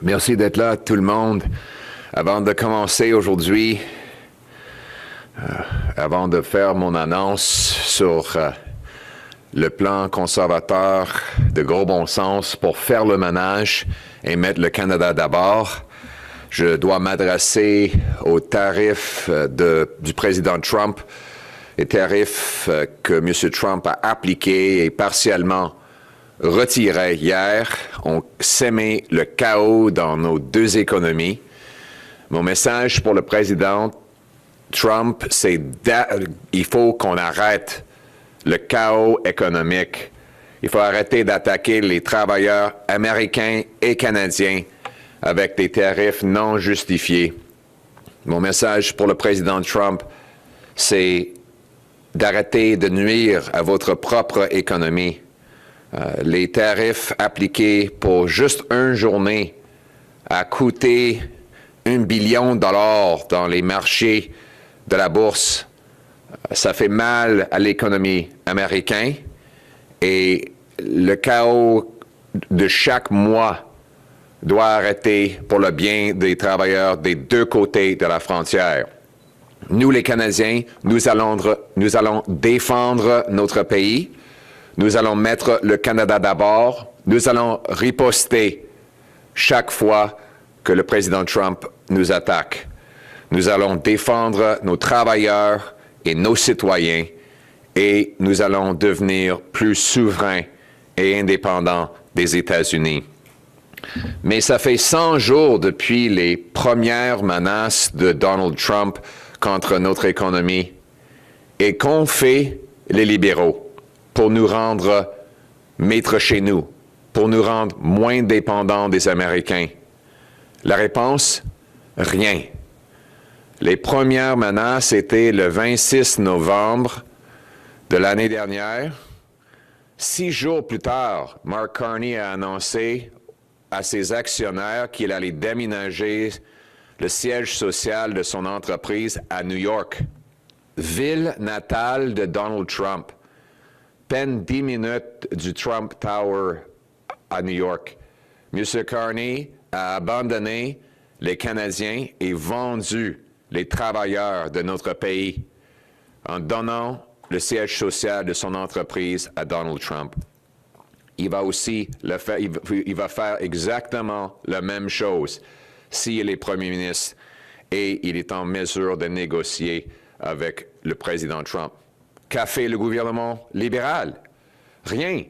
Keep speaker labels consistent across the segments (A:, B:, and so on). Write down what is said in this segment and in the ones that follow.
A: Merci d'être là, tout le monde. Avant de commencer aujourd'hui, avant de faire mon annonce sur le plan conservateur de gros bon sens pour faire le ménage et mettre le Canada d'abord, je dois m'adresser aux tarifs du président Trump, les tarifs que M. Trump a appliqués et partiellement retirés hier, ont sémé le chaos dans nos deux économies. Mon message pour le président Trump, c'est qu'il faut qu'on arrête le chaos économique. Il faut arrêter d'attaquer les travailleurs américains et canadiens avec des tarifs non justifiés. Mon message pour le président Trump, c'est d'arrêter de nuire à votre propre économie. Les tarifs appliqués pour juste une journée a coûté $1 billion dans les marchés de la bourse. Ça fait mal à l'économie américaine et le chaos de chaque mois doit arrêter pour le bien des travailleurs des deux côtés de la frontière. Nous, les Canadiens, nous allons défendre notre pays. Nous allons mettre le Canada d'abord. Nous allons riposter chaque fois que le président Trump nous attaque. Nous allons défendre nos travailleurs et nos citoyens et nous allons devenir plus souverains et indépendants des États-Unis. Mais ça fait 100 jours depuis les premières menaces de Donald Trump contre notre économie. Et qu'ont fait les libéraux pour nous rendre maîtres chez nous, pour nous rendre moins dépendants des Américains? La réponse? Rien. Les premières menaces étaient le 26 novembre de l'année dernière. 6 jours plus tard, Mark Carney a annoncé à ses actionnaires qu'il allait déménager le siège social de son entreprise à New York, ville natale de Donald Trump. Peine 10 minutes du Trump Tower à New York. M. Carney a abandonné les Canadiens et vendu les travailleurs de notre pays en donnant le siège social de son entreprise à Donald Trump. Il va aussi il va faire exactement la même chose s'il est premier ministre et il est en mesure de négocier avec le président Trump. Qu'a fait le gouvernement libéral? Rien.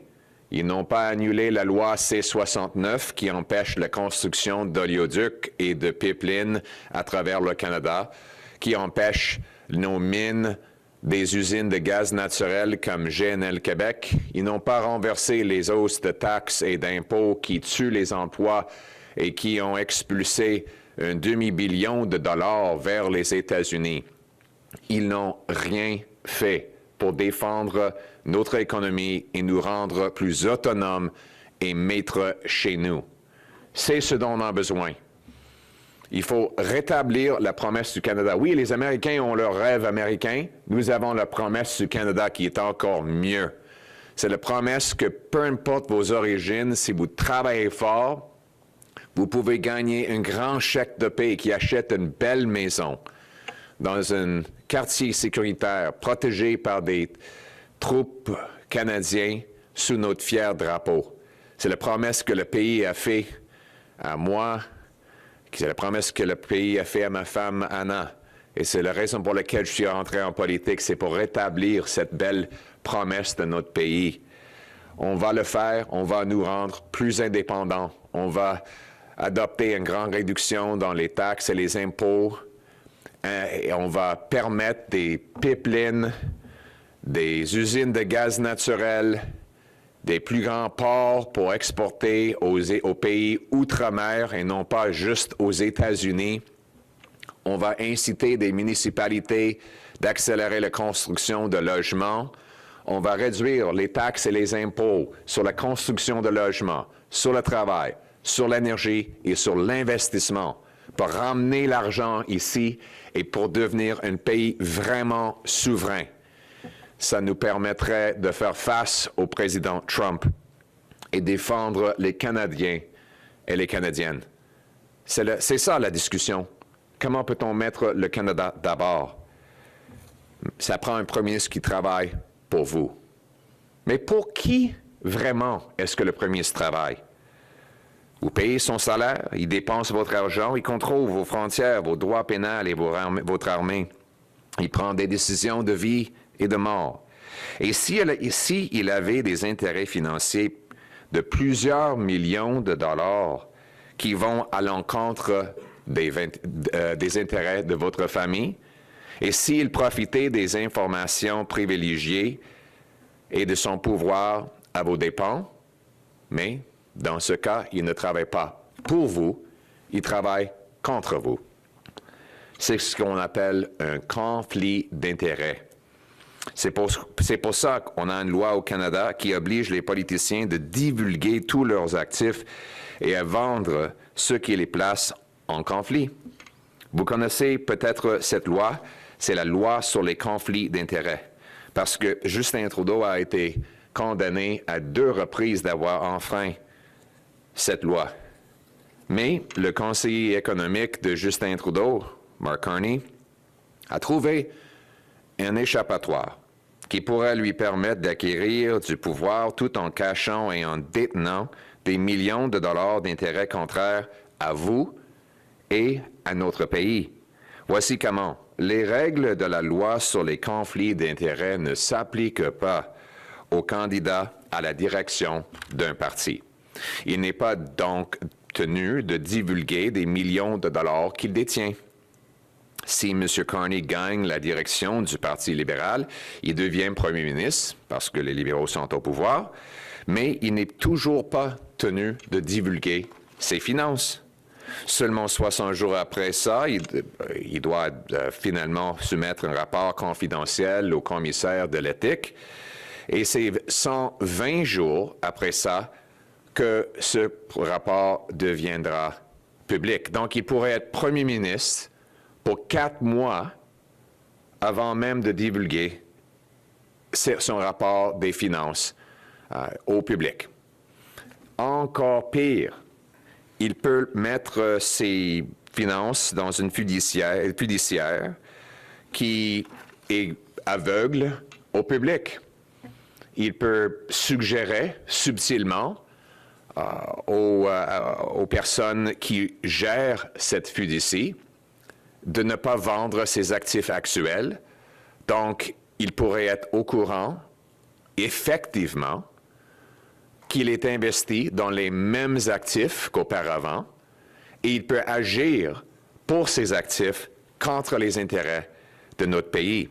A: Ils n'ont pas annulé la loi C-69 qui empêche la construction d'oléoducs et de pipelines à travers le Canada, qui empêche nos mines des usines de gaz naturel comme GNL Québec. Ils n'ont pas renversé les hausses de taxes et d'impôts qui tuent les emplois et qui ont expulsé $1 demi-billion vers les États-Unis. Ils n'ont rien fait pour défendre notre économie et nous rendre plus autonomes et maîtres chez nous. C'est ce dont on a besoin. Il faut rétablir la promesse du Canada. Oui, les Américains ont leur rêve américain. Nous avons la promesse du Canada qui est encore mieux. C'est la promesse que peu importe vos origines, si vous travaillez fort, vous pouvez gagner un grand chèque de paie qui achète une belle maison dans un quartier sécuritaire protégé par des troupes canadiennes sous notre fier drapeau. C'est la promesse que le pays a fait à moi, c'est la promesse que le pays a fait à ma femme Anna. Et c'est la raison pour laquelle je suis rentré en politique, c'est pour rétablir cette belle promesse de notre pays. On va le faire, on va nous rendre plus indépendants, on va adopter une grande réduction dans les taxes et les impôts, et on va permettre des pipelines, des usines de gaz naturel, des plus grands ports pour exporter aux pays outre-mer et non pas juste aux États-Unis. On va inciter des municipalités d'accélérer la construction de logements. On va réduire les taxes et les impôts sur la construction de logements, sur le travail, sur l'énergie et sur l'investissement pour ramener l'argent ici et pour devenir un pays vraiment souverain. Ça nous permettrait de faire face au président Trump et défendre les Canadiens et les Canadiennes. C'est ça la discussion. Comment peut-on mettre le Canada d'abord? Ça prend un premier ministre qui travaille pour vous. Mais pour qui vraiment est-ce que le premier ministre travaille? Vous payez son salaire, il dépense votre argent, il contrôle vos frontières, vos droits pénals et votre armée. Il prend des décisions de vie et de mort. Et si il avait des intérêts financiers de plusieurs millions de dollars qui vont à l'encontre des intérêts de votre famille, et s'il profitait des informations privilégiées et de son pouvoir à vos dépens, mais dans ce cas, il ne travaille pas pour vous, il travaille contre vous. C'est ce qu'on appelle un conflit d'intérêts. C'est pour ça qu'on a une loi au Canada qui oblige les politiciens de divulguer tous leurs actifs et à vendre ceux qui les placent en conflit. Vous connaissez peut-être cette loi, c'est la loi sur les conflits d'intérêts. Parce que Justin Trudeau a été condamné à 2 reprises d'avoir enfreint cette loi. Mais le conseiller économique de Justin Trudeau, Mark Carney, a trouvé un échappatoire qui pourrait lui permettre d'acquérir du pouvoir tout en cachant et en détenant des millions de dollars d'intérêts contraires à vous et à notre pays. Voici comment. Les règles de la loi sur les conflits d'intérêts ne s'appliquent pas aux candidats à la direction d'un parti. Il n'est pas donc tenu de divulguer des millions de dollars qu'il détient. Si M. Carney gagne la direction du Parti libéral, il devient premier ministre, parce que les libéraux sont au pouvoir, mais il n'est toujours pas tenu de divulguer ses finances. Seulement 60 jours après ça, il doit finalement soumettre un rapport confidentiel au commissaire de l'éthique, et c'est 120 jours après ça que ce rapport deviendra public. Donc, il pourrait être premier ministre pour 4 mois avant même de divulguer son rapport des finances au public. Encore pire, il peut mettre ses finances dans une fiduciaire qui est aveugle au public. Il peut suggérer subtilement aux personnes qui gèrent cette fiducie de ne pas vendre ses actifs actuels. Donc, il pourrait être au courant, effectivement, qu'il est investi dans les mêmes actifs qu'auparavant et il peut agir pour ces actifs contre les intérêts de notre pays.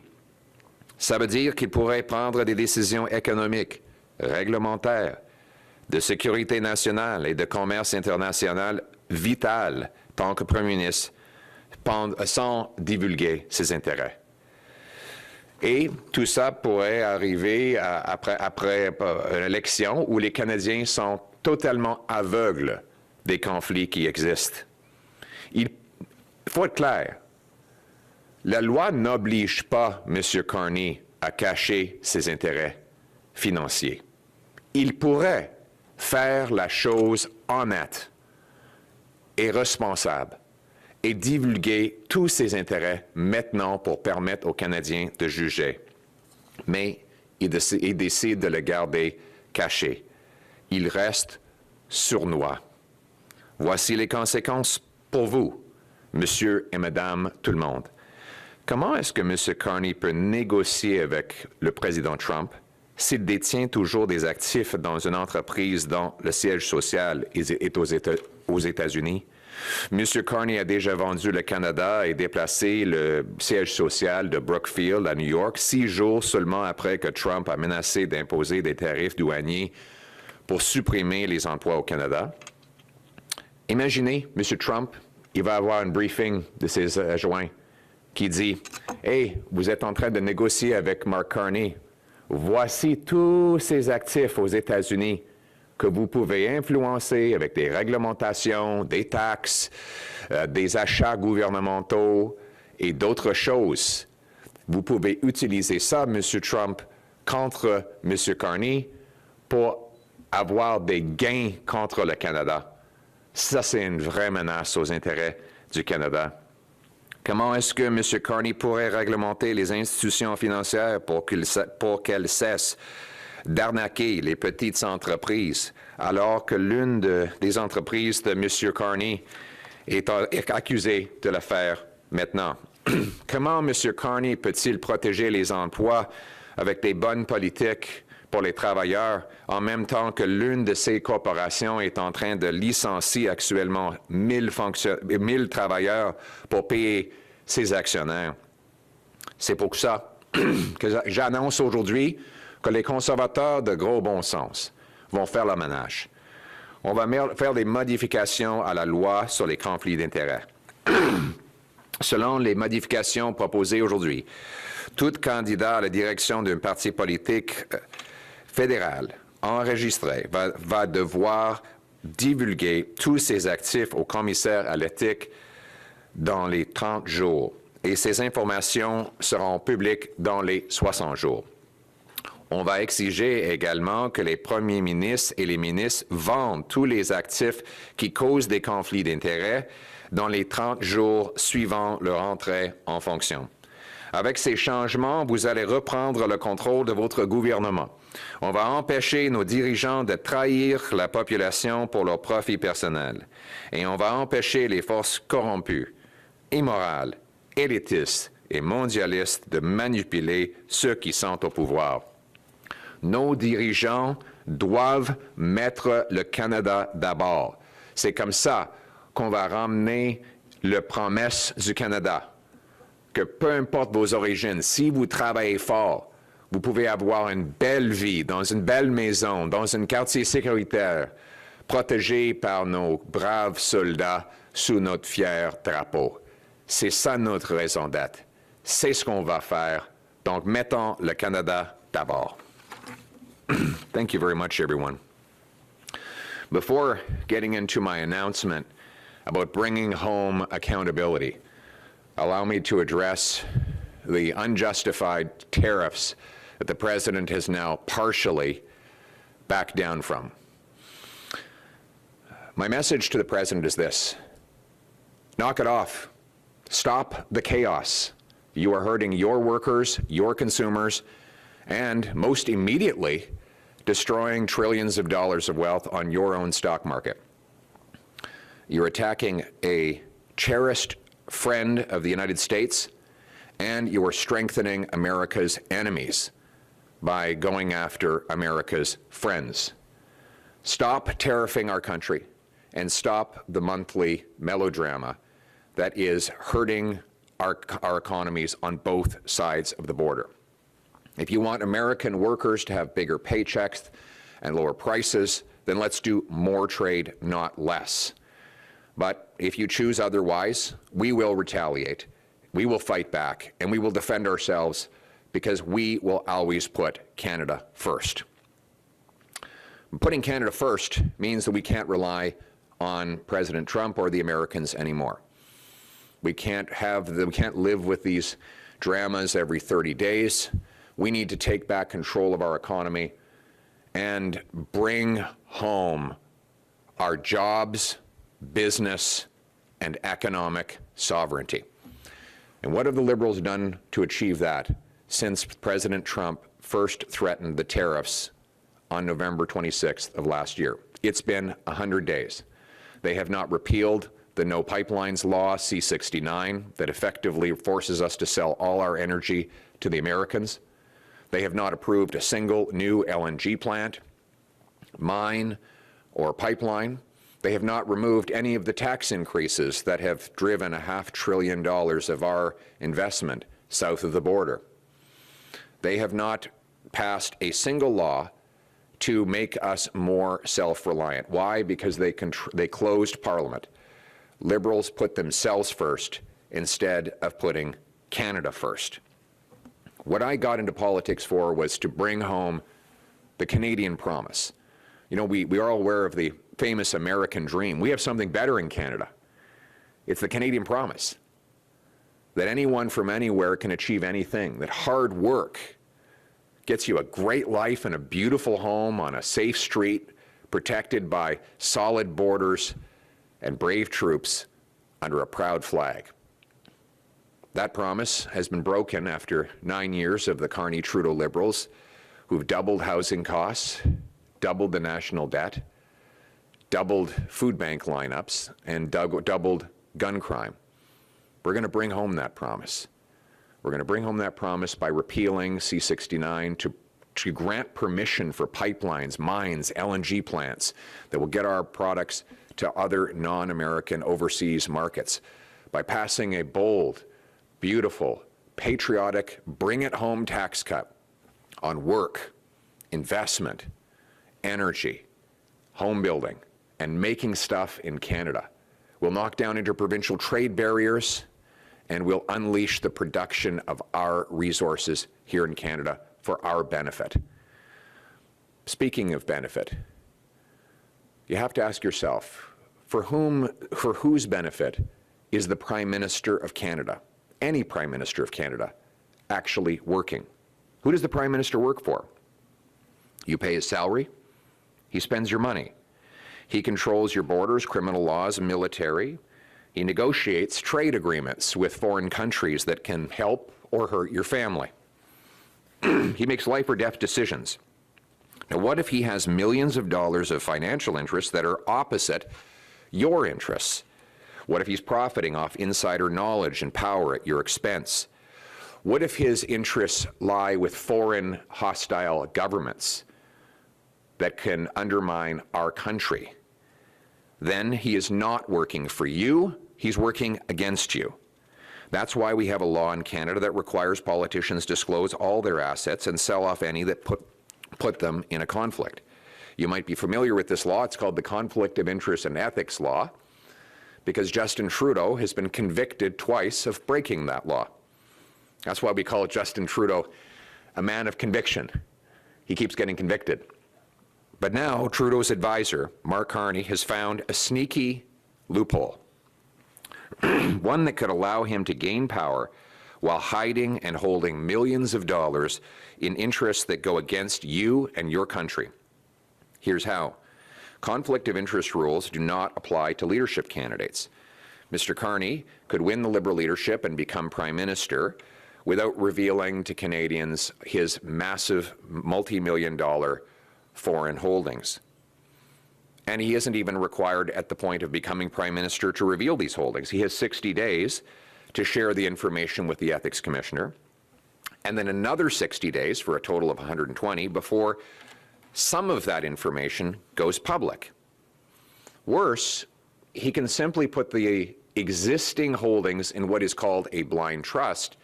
A: Ça veut dire qu'il pourrait prendre des décisions économiques, réglementaires, de sécurité nationale et de commerce international vitales tant que premier ministre sans divulguer ses intérêts. Et tout ça pourrait arriver après une élection où les Canadiens sont totalement aveugles des conflits qui existent. Il faut être clair. La loi n'oblige pas M. Carney à cacher ses intérêts financiers. Il pourrait faire la chose honnête et responsable et divulguer tous ses intérêts maintenant pour permettre aux Canadiens de juger. Mais il décide de le garder caché. Il reste sournois. Voici les conséquences pour vous, monsieur et madame tout le monde. Comment est-ce que M. Carney peut négocier avec le président Trump s'il détient toujours des actifs dans une entreprise dont le siège social est aux États-Unis? M. Carney a déjà vendu le Canada et déplacé le siège social de Brookfield à New York 6 jours seulement après que Trump a menacé d'imposer des tarifs douaniers pour supprimer les emplois au Canada. Imaginez, M. Trump, il va avoir un briefing de ses adjoints qui dit « Hey, vous êtes en train de négocier avec Mark Carney. Voici tous ces actifs aux États-Unis que vous pouvez influencer avec des réglementations, des taxes, des achats gouvernementaux et d'autres choses. Vous pouvez utiliser ça, M. Trump, contre M. Carney pour avoir des gains contre le Canada. Ça, c'est une vraie menace aux intérêts du Canada. Comment est-ce que M. Carney pourrait réglementer les institutions financières pour qu'elles cessent d'arnaquer les petites entreprises, alors que l'une des entreprises de M. Carney est accusée de le faire maintenant? Comment M. Carney peut-il protéger les emplois avec des bonnes politiques pour les travailleurs, en même temps que l'une de ces corporations est en train de licencier actuellement 1000 travailleurs pour payer ses actionnaires? C'est pour ça que j'annonce aujourd'hui que les conservateurs de gros bon sens vont faire le ménage. On va faire des modifications à la loi sur les conflits d'intérêts. Selon les modifications proposées aujourd'hui, tout candidat à la direction d'un parti politique fédéral enregistré va devoir divulguer tous ses actifs au commissaire à l'éthique dans les 30 jours et ces informations seront publiques dans les 60 jours. On va exiger également que les premiers ministres et les ministres vendent tous les actifs qui causent des conflits d'intérêts dans les 30 jours suivant leur entrée en fonction. Avec ces changements, vous allez reprendre le contrôle de votre gouvernement. On va empêcher nos dirigeants de trahir la population pour leur profit personnel. Et on va empêcher les forces corrompues, immorales, élitistes et mondialistes de manipuler ceux qui sont au pouvoir. Nos dirigeants doivent mettre le Canada d'abord. C'est comme ça qu'on va ramener la promesse du Canada, que peu importe vos origines, si vous travaillez fort, vous pouvez avoir une belle vie, dans une belle maison, dans un quartier sécuritaire, protégé par nos braves soldats sous notre fier drapeau. C'est ça notre raison d'être. C'est ce qu'on va faire. Donc, mettons le Canada d'abord. Thank you very much, everyone. Before getting into my announcement about bringing home accountability, allow me to address the unjustified tariffs that the President has now partially backed down from. My message to the President is this: knock it off. Stop the chaos. You are hurting your workers, your consumers, and most immediately, destroying trillions of dollars of wealth on your own stock market. You're attacking a cherished friend of the United States, and you are strengthening America's enemies by going after America's friends. Stop tariffing our country and stop the monthly melodrama that is hurting our economies on both sides of the border. If you want American workers to have bigger paychecks and lower prices, then let's do more trade, not less. But if you choose otherwise, we will retaliate, we will fight back, and we will defend ourselves because we will always put Canada first. Putting Canada first means that we can't rely on President Trump or the Americans anymore. We can't live with these dramas every 30 days. We need to take back control of our economy and bring home our jobs, business, and economic sovereignty. And what have the Liberals done to achieve that since President Trump first threatened the tariffs on November 26th of last year? It's been 100 days. They have not repealed the No Pipelines Law, C-69, that effectively forces us to sell all our energy to the Americans. They have not approved a single new LNG plant, mine, or pipeline. They have not removed any of the tax increases that have driven $500 billion of our investment south of the border. They have not passed a single law to make us more self-reliant. Why? Because they closed Parliament. Liberals put themselves first instead of putting Canada first. What I got into politics for was to bring home the Canadian promise. You know, we are all aware of the famous American dream. We have something better in Canada. It's the Canadian promise that anyone from anywhere can achieve anything, that hard work gets you a great life and a beautiful home on a safe street, protected by solid borders, and brave troops under a proud flag. That promise has been broken after 9 years of the Carney-Trudeau Liberals, who've doubled housing costs, doubled the national debt, doubled food bank lineups, and doubled gun crime. We're going to bring home that promise. We're going to bring home that promise by repealing C-69 to grant permission for pipelines, mines, LNG plants that will get our products to other non-American overseas markets, by passing a bold, beautiful, patriotic, bring-it-home tax cut on work, investment, energy, home building, and making stuff in Canada. We'll knock down interprovincial trade barriers, and we'll unleash the production of our resources here in Canada for our benefit. Speaking of benefit, you have to ask yourself, for whose benefit is the Prime Minister of Canada, any Prime Minister of Canada, actually working? Who does the Prime Minister work for? You pay his salary, he spends your money. He controls your borders, criminal laws, and military. He negotiates trade agreements with foreign countries that can help or hurt your family. He makes life or death decisions. Now, what if he has millions of dollars of financial interests that are opposite your interests? What if he's profiting off insider knowledge and power at your expense? What if his interests lie with foreign hostile governments that can undermine our country? Then he is not working for you, he's working against you. That's why we have a law in Canada that requires politicians disclose all their assets and sell off any that put them in a conflict. You might be familiar with this law. It's called the Conflict of Interest and Ethics Law, because Justin Trudeau has been convicted twice of breaking that law. That's why we call Justin Trudeau a man of conviction. He keeps getting convicted. But now Trudeau's advisor, Mark Carney, has found a sneaky loophole, one that could allow him to gain power while hiding and holding millions of dollars in interests that go against you and your country. Here's how. Conflict of interest rules do not apply to leadership candidates. Mr. Carney could win the Liberal leadership and become Prime Minister without revealing to Canadians his massive multi-million-dollar foreign holdings. And he isn't even required at the point of becoming Prime Minister to reveal these holdings. He has 60 days to share the information with the Ethics Commissioner, and then another 60 days, for a total of 120, before some of that information goes public. Worse, he can simply put the existing holdings in what is called a blind trust,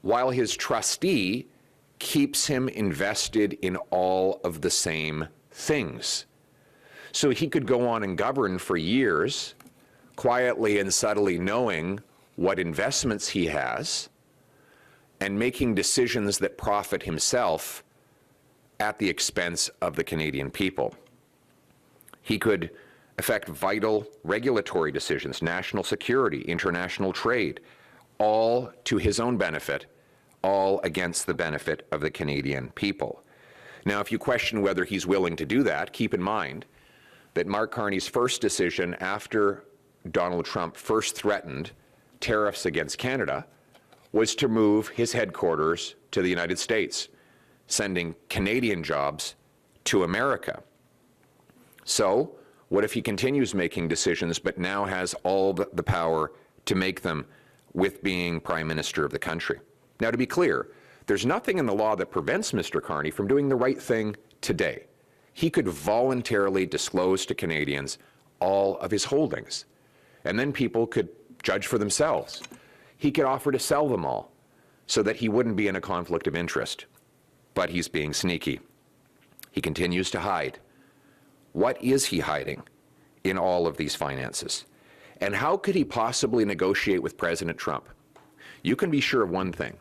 A: while his trustee keeps him invested in all of the same things. So he could go on and govern for years, quietly and subtly knowing what investments he has and making decisions that profit himself at the expense of the Canadian people. He could affect vital regulatory decisions, national security, international trade, all to his own benefit, all against the benefit of the Canadian people. Now, if you question whether he's willing to do that, keep in mind that Mark Carney's first decision after Donald Trump first threatened tariffs against Canada was to move his headquarters to the United States, sending Canadian jobs to America. So, what if he continues making decisions but now has all the power to make them with being Prime Minister of the country? Now, to be clear, there's nothing in the law that prevents Mr. Carney from doing the right thing today. He could voluntarily disclose to Canadians all of his holdings, and then people could judge for themselves. He could offer to sell them all so that he wouldn't be in a conflict of interest. But he's being sneaky. He continues to hide. What is he hiding in all of these finances? And how could he possibly negotiate with President Trump? You can be sure of one thing.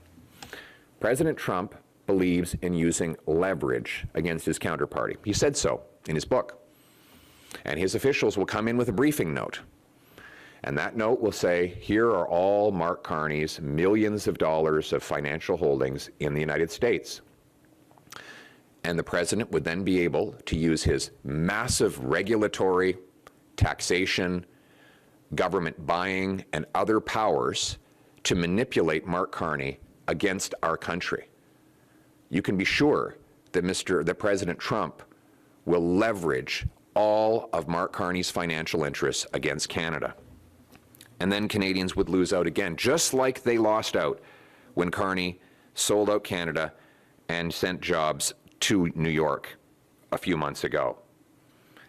A: President Trump believes in using leverage against his counterparty. He said so in his book. And his officials will come in with a briefing note. And that note will say, here are all Mark Carney's millions of dollars of financial holdings in the United States. And the president would then be able to use his massive regulatory, taxation, government buying, and other powers to manipulate Mark Carney against our country. You can be sure that President Trump will leverage all of Mark Carney's financial interests against Canada. And then Canadians would lose out again, just like they lost out when Carney sold out Canada and sent jobs to New York a few months ago.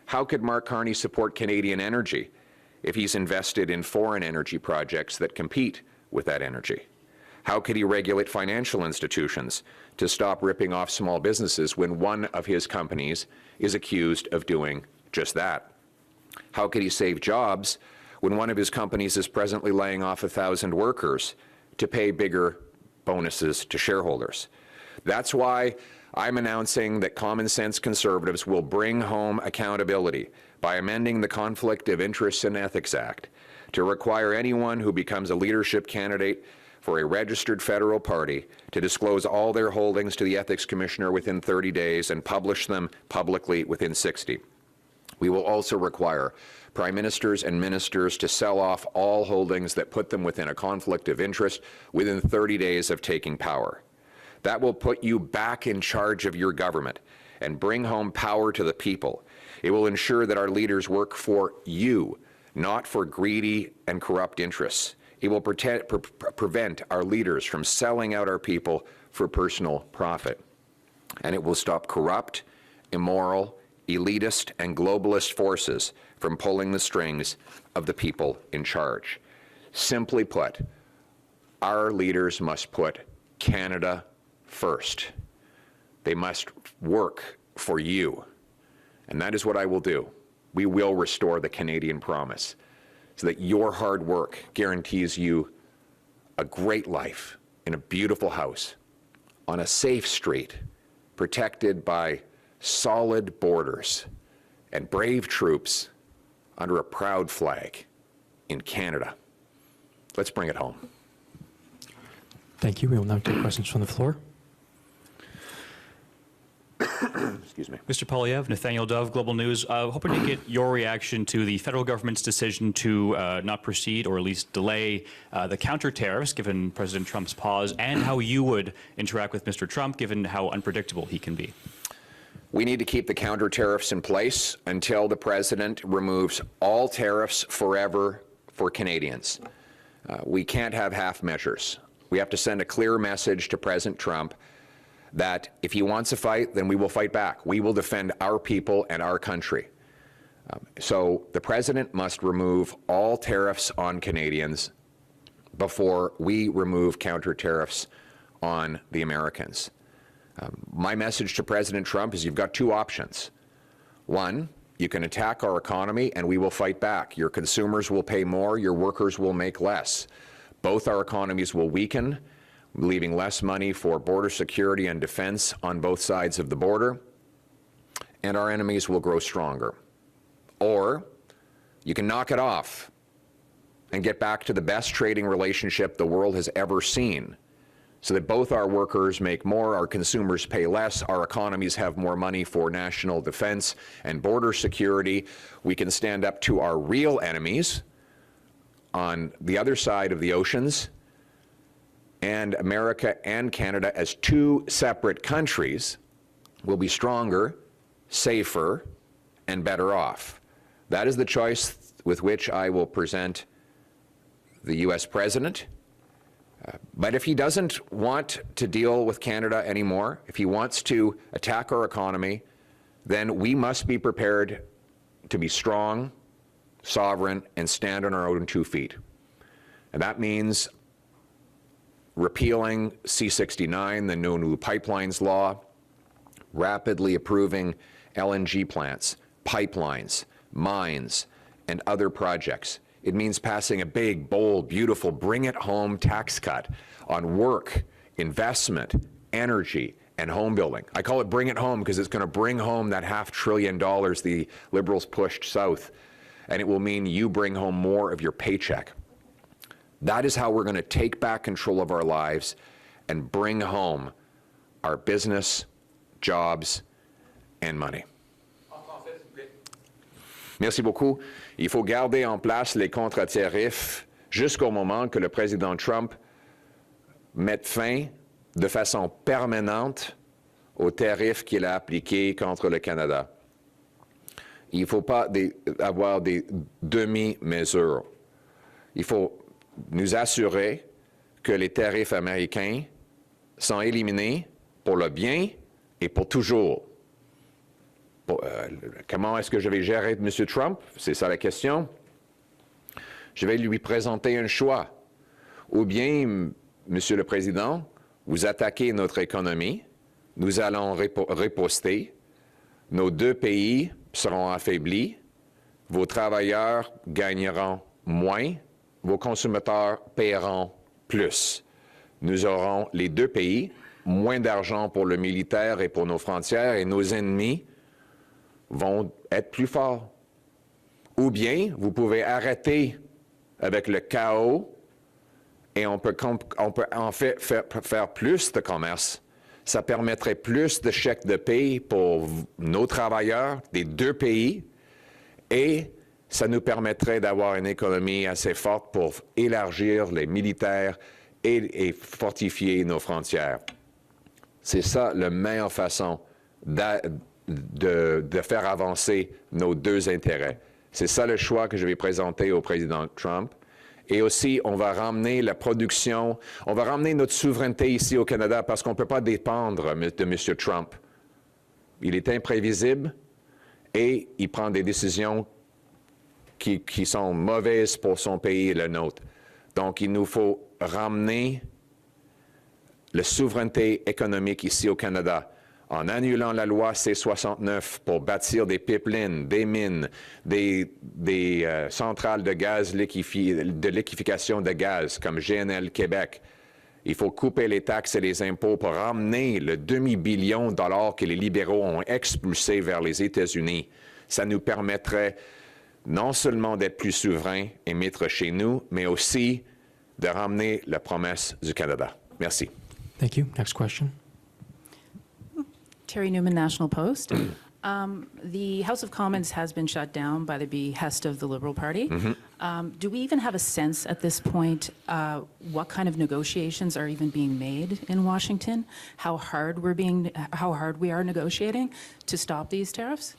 A: How could Mark Carney support Canadian energy if he's invested in foreign energy projects that compete with that energy? How could he regulate financial institutions to stop ripping off small businesses when one of his companies is accused of doing just that? How could he save jobs when one of his companies is presently laying off 1,000 workers to pay bigger bonuses to shareholders? That's why I'm announcing that common sense conservatives will bring home accountability by amending the Conflict of Interests and Ethics Act to require anyone who becomes a leadership candidate for a registered federal party to disclose all their holdings to the Ethics Commissioner within 30 days and publish them publicly within 60. We will also require prime ministers and ministers to sell off all holdings that put them within a conflict of interest within 30 days of taking power. That will put you back in charge of your government and bring home power to the people. It will ensure that our leaders work for you, not for greedy and corrupt interests. It will prevent our leaders from selling out our people for personal profit. And it will stop corrupt, immoral, elitist, and globalist forces from pulling the strings of the people in charge. Simply put, our leaders must put Canada first. They must work for you. And that is what I will do. We will restore the Canadian promise so that your hard work guarantees you a great life in a beautiful house on a safe street, protected by solid borders and brave troops under a proud flag in Canada. Let's bring it home.
B: Thank you. We will now take questions from the floor.
A: Excuse me.
C: Mr. Poilievre, Nathaniel Dove, Global News. Hoping to get your reaction to the federal government's decision to not proceed or at least delay the counter tariffs, given President Trump's pause, and how you would interact with Mr. Trump, given how unpredictable he can be.
A: We need to keep the counter tariffs in place until the president removes all tariffs forever for Canadians. We can't have half measures. We have to send a clear message to President Trump that if he wants a fight, then we will fight back. We will defend our people and our country. So the president must remove all tariffs on Canadians before we remove counter tariffs on the Americans. My message to President Trump is you've got two options. One, you can attack our economy and we will fight back. Your consumers will pay more, your workers will make less. Both our economies will weaken, leaving less money for border security and defense on both sides of the border, and our enemies will grow stronger. Or you can knock it off and get back to the best trading relationship the world has ever seen, so that both our workers make more, our consumers pay less, our economies have more money for national defense and border security. We can stand up to our real enemies on the other side of the oceans, and America and Canada as two separate countries will be stronger, safer, and better off. That is the choice with which I will present the U.S. president. But if he doesn't want to deal with Canada anymore, if he wants to attack our economy, then we must be prepared to be strong, sovereign, and stand on our own 2 feet. And that means repealing C-69, the No New Pipelines Law, rapidly approving LNG plants, pipelines, mines, and other projects. It means passing a big, bold, beautiful, bring-it-home tax cut on work, investment, energy, and home building. I call it bring it home because it's going to bring home that $500 billion the Liberals pushed south, and it will mean you bring home more of your paycheck. That is how we're going to take back control of our lives and bring home our business, jobs, and money. Merci beaucoup. Il faut garder en place les contre-tariffs jusqu'au moment que le président Trump mette fin de façon permanente aux tarifs qu'il a appliqués contre le Canada. Il ne faut pas avoir des demi-mesures. Il faut nous assurer que les tarifs américains sont éliminés pour le bien et pour toujours. Comment est-ce que je vais gérer M. Trump? C'est ça la question. Je vais lui présenter un choix. Ou bien, Monsieur le Président, vous attaquez notre économie, nous allons riposter, nos deux pays seront affaiblis, vos travailleurs gagneront moins, vos consommateurs paieront plus. Nous aurons, les deux pays, moins d'argent pour le militaire et pour nos frontières, et nos ennemis vont être plus forts. Ou bien, vous pouvez arrêter avec le chaos et on peut en fait faire plus de commerce. Ça permettrait plus de chèques de paie pour nos travailleurs des deux pays et ça nous permettrait d'avoir une économie assez forte pour élargir les militaires et fortifier nos frontières. C'est ça la meilleure façon de faire avancer nos deux intérêts. C'est ça le choix que je vais présenter au président Trump. Et aussi, on va ramener la production, on va ramener notre souveraineté ici au Canada parce qu'on ne peut pas dépendre de M. Trump. Il est imprévisible et il prend des décisions qui sont mauvaises pour son pays et le nôtre. Donc, il nous faut ramener la souveraineté économique ici au Canada en annulant la loi C-69 pour bâtir des pipelines, des mines, des centrales de gaz, de liquéfaction de gaz comme GNL Québec. Il faut couper les taxes et les impôts pour ramener le demi-billion de dollars que les libéraux ont expulsé vers les États-Unis. Ça nous permettrait non seulement d'être plus souverains et maîtres chez nous, mais aussi de ramener la promesse du Canada. Merci.
B: Thank you. Next question.
D: Terry Newman, National Post. The House of Commons has been shut down by the behest of the Liberal Party. Do we even have a sense at this point what kind of negotiations are even being made in Washington? How hard we are negotiating to stop these tariffs?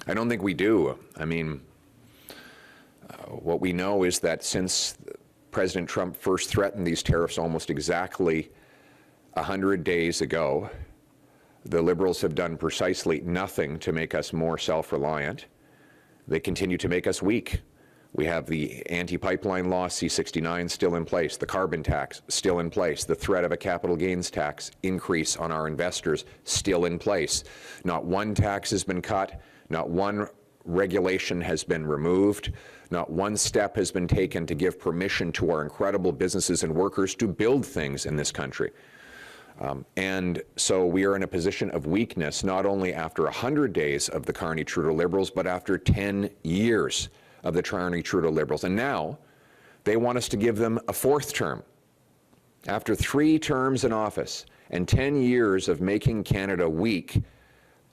A: I don't think we do. I mean, what we know is that since President Trump first threatened these tariffs almost exactly 100 days ago, the Liberals have done precisely nothing to make us more self-reliant. They continue to make us weak. We have the anti-pipeline law, C-69, still in place, the carbon tax still in place, the threat of a capital gains tax increase on our investors still in place. Not one tax has been cut, not one regulation has been removed, not one step has been taken to give permission to our incredible businesses and workers to build things in this country. And so we are in a position of weakness, not only after 100 days of the Carney-Trudeau Liberals, but after 10 years of the Carney-Trudeau Liberals. And now they want us to give them a fourth term. After 3 terms in office and 10 years of making Canada weak,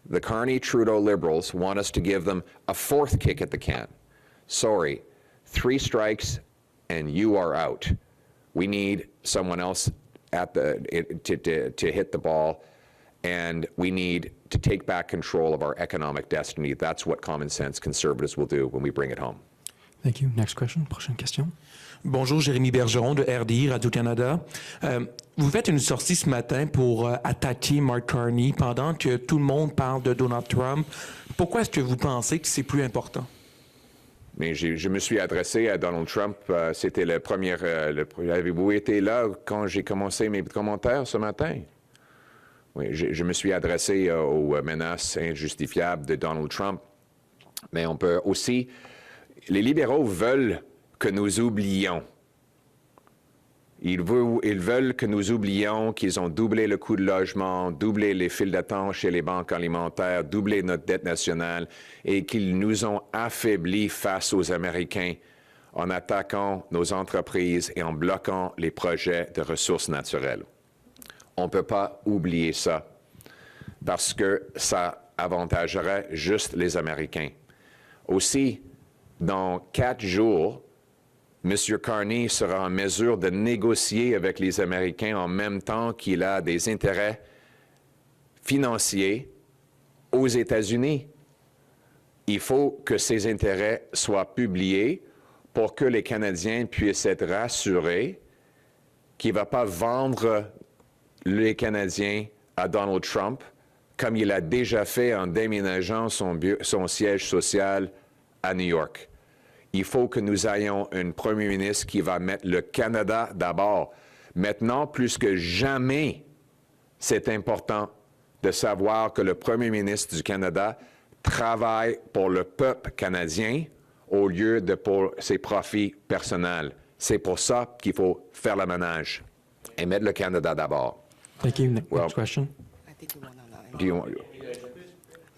A: the Carney-Trudeau Liberals want us to give them a fourth kick at the can. Sorry, 3 strikes and you are out. We need someone else to hit the ball, and we need to take back control of our economic destiny. That's what common sense conservatives will do when we bring it home.
B: Thank you. Next question. Prochaine question.
E: Bonjour, Jérémy Bergeron de RDI, Radio-Canada. Vous faites une sortie ce matin pour attaquer Mark Carney pendant que tout le monde parle de Donald Trump. Pourquoi est-ce que vous pensez que c'est plus important?
A: Mais je me suis adressé à Donald Trump. C'était le premier. Avez-vous été là quand j'ai commencé mes commentaires ce matin? Oui, je me suis adressé aux menaces injustifiables de Donald Trump. Mais on peut aussi. Les libéraux veulent que nous oublions. Ils veulent que nous oublions qu'ils ont doublé le coût de logement, doublé les files d'attente chez les banques alimentaires, doublé notre dette nationale et qu'ils nous ont affaiblis face aux Américains en attaquant nos entreprises et en bloquant les projets de ressources naturelles. On ne peut pas oublier ça parce que ça avantagerait juste les Américains. Aussi, dans 4 jours, M. Carney sera en mesure de négocier avec les Américains en même temps qu'il a des intérêts financiers aux États-Unis. Il faut que ces intérêts soient publiés pour que les Canadiens puissent être rassurés qu'il ne va pas vendre les Canadiens à Donald Trump, comme il a déjà fait en déménageant son siège social à New York. Il faut que nous ayons un premier ministre qui va mettre le Canada d'abord. Maintenant, plus que jamais, c'est important de savoir que le premier ministre du Canada travaille pour le peuple canadien au lieu de pour ses profits personnels. C'est pour ça qu'il faut faire le ménage et mettre le Canada d'abord.
B: Thank you.
A: Well,
B: Next question.
F: I think you want to
A: Do you want?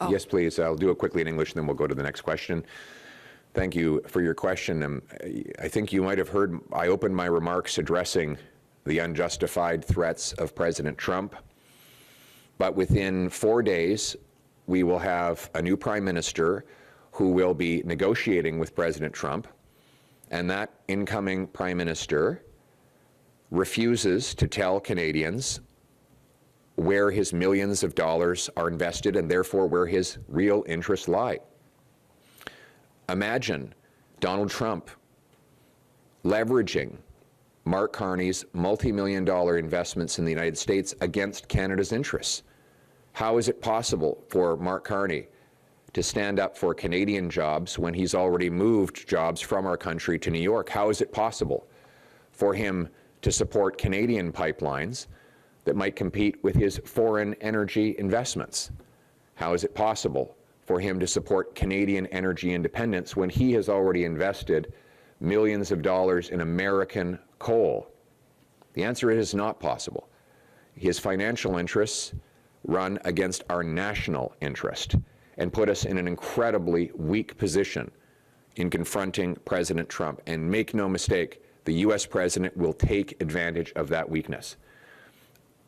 A: Yes, please. I'll do it quickly in English, and then we'll go to the next question. Thank you for your question. I think you might have heard I opened my remarks addressing the unjustified threats of President Trump. But within 4 days, we will have a new prime minister who will be negotiating with President Trump. And that incoming prime minister refuses to tell Canadians where his millions of dollars are invested and therefore where his real interests lie. Imagine Donald Trump leveraging Mark Carney's multi-million-dollar investments in the United States against Canada's interests. How is it possible for Mark Carney to stand up for Canadian jobs when he's already moved jobs from our country to New York? How is it possible for him to support Canadian pipelines that might compete with his foreign energy investments? How is it possible for him to support Canadian energy independence when he has already invested millions of dollars in American coal? The answer is not possible. His financial interests run against our national interest and put us in an incredibly weak position in confronting President Trump. And make no mistake, the U.S. president will take advantage of that weakness.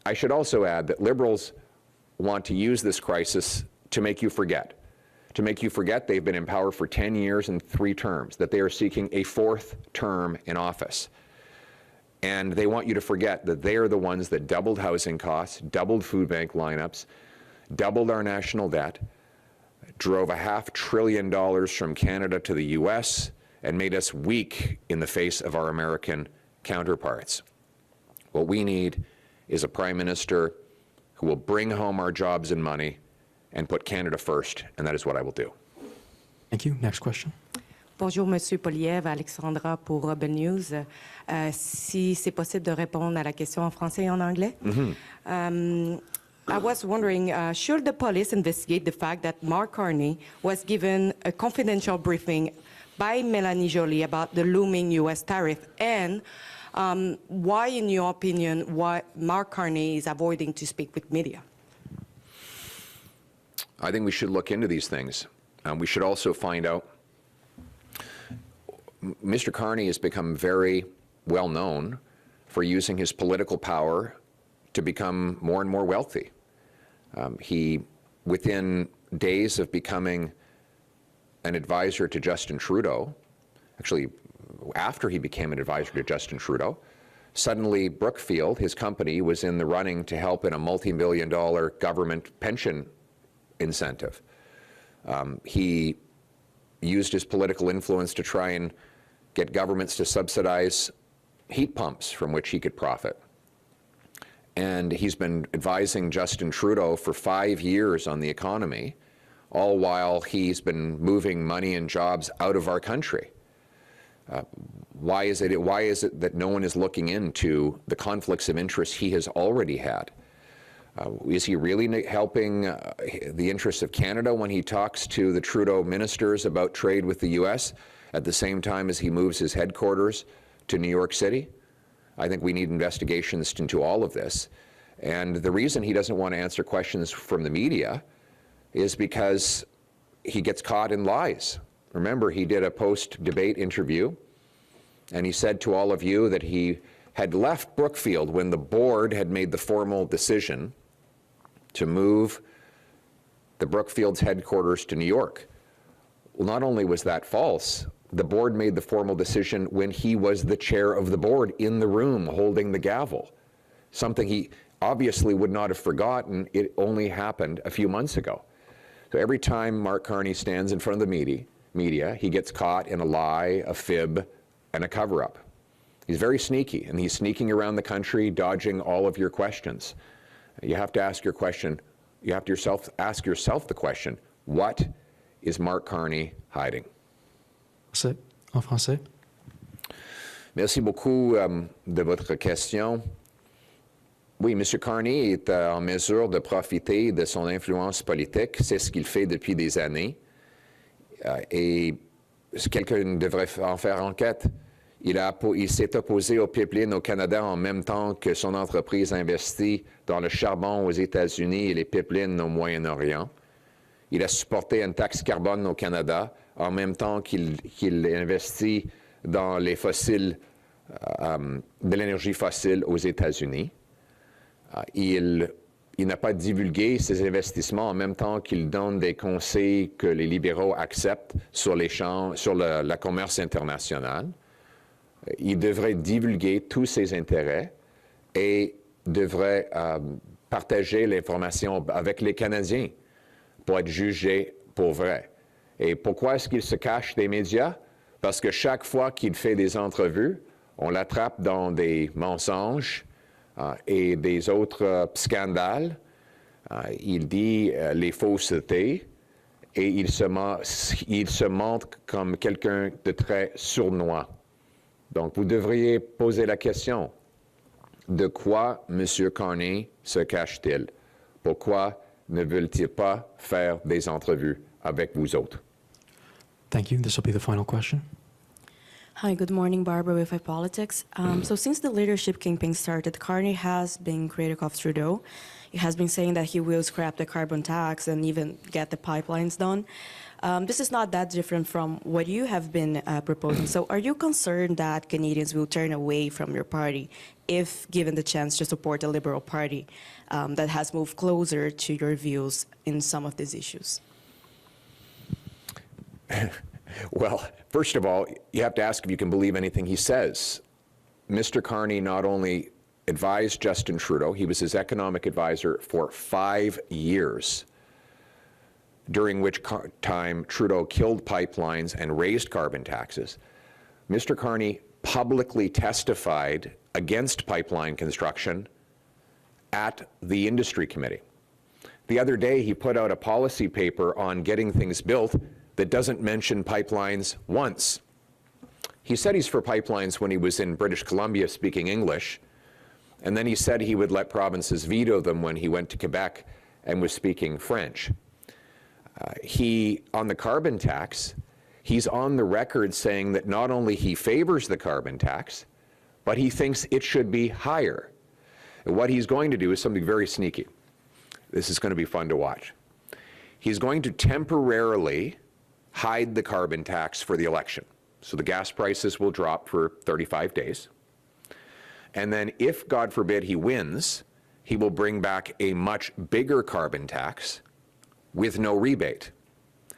A: I should also add that liberals want to use this crisis to make you forget. To make you forget they've been in power for 10 years and 3 terms, that they are seeking a 4th term in office. And they want you to forget that they are the ones that doubled housing costs, doubled food bank lineups, doubled our national debt, drove $500 billion from Canada to the U.S., and made us weak in the face of our American counterparts. What we need is a prime minister who will bring home our jobs and money and put Canada first, and that is what I will do.
B: Thank you. Next question.
F: Bonjour, Monsieur Poilievre, Alexandra pour Rebel News. Si c'est possible de répondre à la question en français et en anglais. I was wondering, should the police investigate the fact that Mark Carney was given a confidential briefing by Melanie Joly about the looming U.S. tariff, and why, in your opinion, why Mark Carney is avoiding to speak with media?
A: I think we should look into these things. We should also find out. Mr. Carney has become very well known for using his political power to become more and more wealthy. He, within days of becoming an advisor to Justin Trudeau, actually after he became an advisor to Justin Trudeau, suddenly Brookfield, his company, was in the running to help in a multi-million-dollar government pension incentive. He used his political influence to try and get governments to subsidize heat pumps from which he could profit. And he's been advising Justin Trudeau for 5 years on the economy, all while he's been moving money and jobs out of our country. Why is it that no one is looking into the conflicts of interest he has already had? Is he really helping the interests of Canada when he talks to the Trudeau ministers about trade with the U.S. at the same time as he moves his headquarters to New York City? I think we need investigations into all of this. And the reason he doesn't want to answer questions from the media is because he gets caught in lies. Remember, he did a post-debate interview, and he said to all of you that he had left Brookfield when the board had made the formal decision to move the Brookfield's headquarters to New York. Well, not only was that false, the board made the formal decision when he was the chair of the board in the room holding the gavel, something he obviously would not have forgotten. It only happened a few months ago. So every time Mark Carney stands in front of the media, he gets caught in a lie, a fib, and a cover-up. He's very sneaky, and he's sneaking around the country, dodging all of your questions. You have to ask your question, you have to ask yourself the question, what is Mark Carney hiding?
B: En français.
A: Merci beaucoup de votre question. Oui, M. Carney est en mesure de profiter de son influence politique. C'est ce qu'il fait depuis des années. Et quelqu'un devrait en faire enquête. Il s'est opposé aux pipelines au Canada en même temps que son entreprise investit dans le charbon aux États-Unis et les pipelines au Moyen-Orient. Il a supporté une taxe carbone au Canada en même temps qu'il investit dans les fossiles, de l'énergie fossile aux États-Unis. Il n'a pas divulgué ses investissements en même temps qu'il donne des conseils que les libéraux acceptent sur le commerce international. Il devrait divulguer tous ses intérêts et devrait partager l'information avec les Canadiens pour être jugé pour vrai. Et pourquoi est-ce qu'il se cache des médias? Parce que chaque fois qu'il fait des entrevues, on l'attrape dans des mensonges et des autres scandales. Il dit les faussetés et il se montre comme quelqu'un de très sournois. Donc, vous devriez poser la question, de quoi M. Carney se cache-t-il? Pourquoi ne veut-il pas faire des entrevues avec vous autres?
B: Thank you. This will be the final question.
G: Hi, good morning, Barbara with iPolitics. So since the leadership campaign started, Carney has been critical of Trudeau. He has been saying that he will scrap the carbon tax and even get the pipelines done. This is not that different from what you have been proposing. So are you concerned that Canadians will turn away from your party if given the chance to support a Liberal Party that has moved closer to your views in some of these issues?
A: Well, first of all, you have to ask if you can believe anything he says. Mr. Carney not only advised Justin Trudeau, he was his economic advisor for 5 years, during which time Trudeau killed pipelines and raised carbon taxes. Mr. Carney publicly testified against pipeline construction at the Industry Committee. The other day, he put out a policy paper on getting things built that doesn't mention pipelines once. He said he's for pipelines when he was in British Columbia speaking English, and then he said he would let provinces veto them when he went to Quebec and was speaking French. On the carbon tax, he's on the record saying that not only he favors the carbon tax, but he thinks it should be higher. And what he's going to do is something very sneaky. This is going to be fun to watch. He's going to temporarily hide the carbon tax for the election. So the gas prices will drop for 35 days. And then if, God forbid, he wins, he will bring back a much bigger carbon tax with no rebate.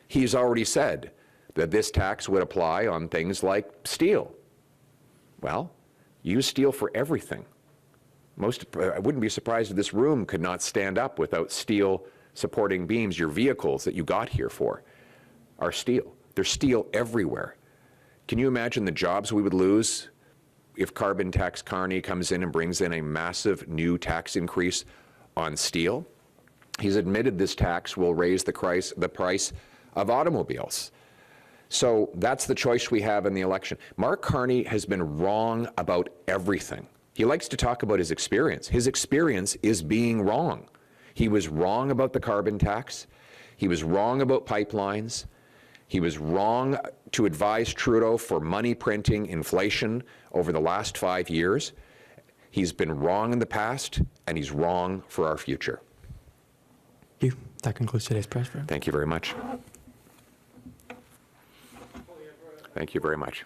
A: He's already said that this tax would apply on things like steel. Well, use steel for everything. I wouldn't be surprised if this room could not stand up without steel supporting beams. Your vehicles that you got here for are steel. There's steel everywhere. Can you imagine the jobs we would lose if carbon tax Carney comes in and brings in a massive new tax increase on steel? He's admitted this tax will raise the price of automobiles. So that's the choice we have in the election. Mark Carney has been wrong about everything. He likes to talk about his experience. His experience is being wrong. He was wrong about the carbon tax. He was wrong about pipelines. He was wrong to advise Trudeau for money printing inflation over the last 5 years. He's been wrong in the past, and he's wrong for our future.
B: Thank you. That concludes today's press briefing.
A: Thank you very much. Thank you very much.